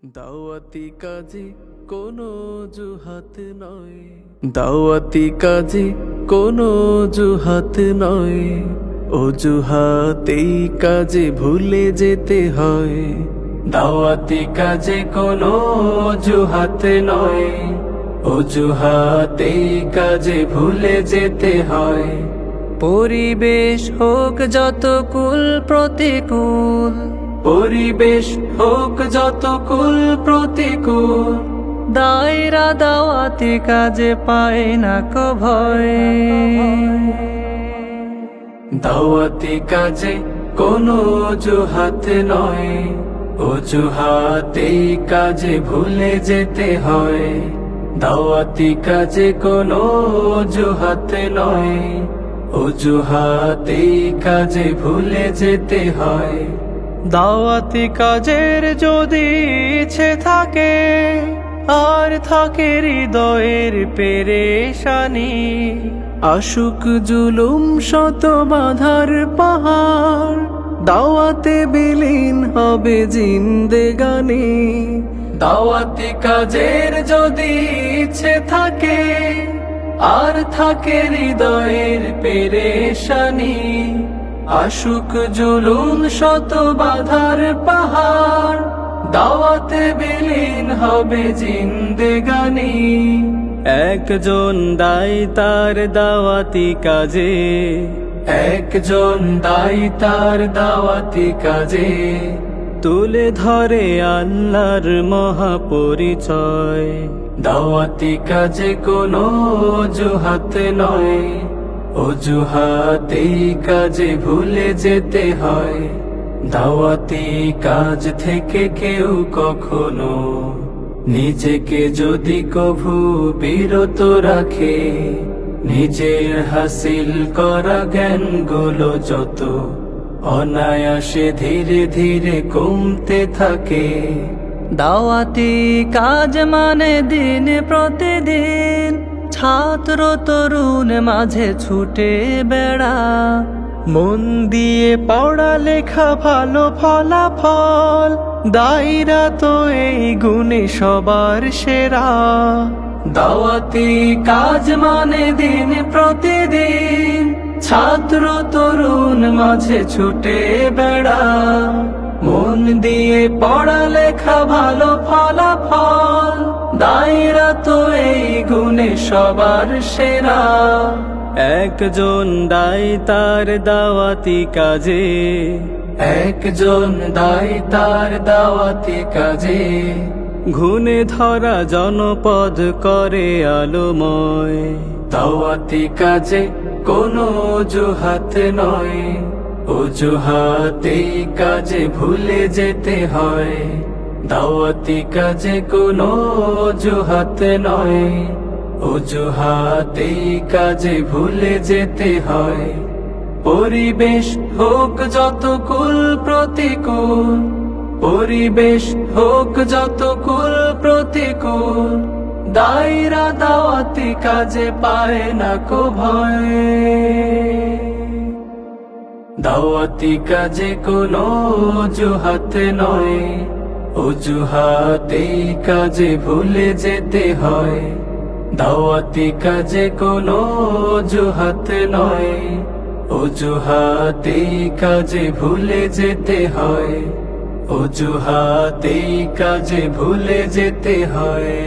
দাওয়াতি কাজে কোনো অজুহাত নয়, দাওয়াতি কাজে কোনো অজুহাত নয়, অজুহাতেই কাজে ভুলে যেতে হয়। দাওয়াতি কাজে কোনো অজুহাত নয়, অজুহাতেই কাজে ভুলে যেতে হয়। পরিবেশ হোক যত কুল প্রতিকূল, পরিবেশ হোক যত কুল প্রতিকূল, দায়রা দাওয়াতি কাজে পায় না কো ভয়। দাওয়াতি কাজে কোনো অজুহাত নয়, অজুহাতেই কাজে ভুলে যেতে হয়। দাওয়াতি কাজে কোনো অজুহাত নয়, অজুহাতেই কাজে ভুলে যেতে হয়। দাওয়াতি কাজের যদি ইচ্ছে থাকে, আর থাকে হৃদয়ের পেরেশানি, আশুক জুলুম শত বাধার পাহাড়, দাওয়াতে বিলীন হবে জিন্দেগানি। দাওয়াতি কাজের যদি ইচ্ছে থাকে, আর থাকে হৃদয়ের পেরেশানি, আশুক জুলুম শত বাধার পাহাড়, দাওয়াতে বিলীন হবে জিন্দেগানি। একজন দায়ী তার দাওয়াতি কাজে, একজন দায়ী তার দাওয়াতি কাজে, তুলে ধরে আল্লাহর মহাপরিচয়। দাওয়াতি কাজে কোনো অজুহাত নয়, অজুহাতেই কাজে ভুলে যেতে হয়। দাওয়াতি কাজ থেকে কেউ কখনো নিজেকে যদি কভু বিরত রাখে, নিজের হাসিল করা জ্ঞানগুলো যত অনায়াসে ধীরে ধীরে কমতে থাকে। দাওয়াতি কাজ মানে দিন প্রতিদিন ছাত্র তরুণ মাঝে ছুটে বেড়া, মন দিয়ে পড়া লেখা ভালো ফলাফল, দায়রা তো এই গুণে সবার সেরা। দাওয়াতি কাজ মানে দিন প্রতিদিন ছাত্র তরুণ মাঝে ছুটে বেড়া, মন দিয়ে পড়া লেখা ভালো ফলাফল, দায়রা তো এই গুণে সবার সেরা। একজন দায়ী তার দাওয়াতি কাজে, একজন দায়ী তার দাওয়াতি কাজে, ঘুণে ধরা জনপদ করে আলোময়। দাওয়াতি কাজে কোনো অজুহাত নয়, অজুহাতেই কাজে ভুলে যেতে হয়। দাওয়াতি কাজে কোনো অজুহাত নয়, অজুহাতেই কাজে ভুলে যেতে হয়। পরিবেশ হোক যত কুল প্রতিকূল, পরিবেশ হোক যত কুল প্রতিকূল, দায়রা দাওয়াতি কাজে পায় না কো ভয়। দাওয়াতি কাজে কোনো অজুহাত নয়, অজুহাতেই কাজে ভুলে যেতে হয়। দাওয়াতি কাজে কোনো অজুহাত নয়, অজুহাতেই কাজে ভুলে যেতে হয়, অজুহাতেই কাজে ভুলে যেতে হয়।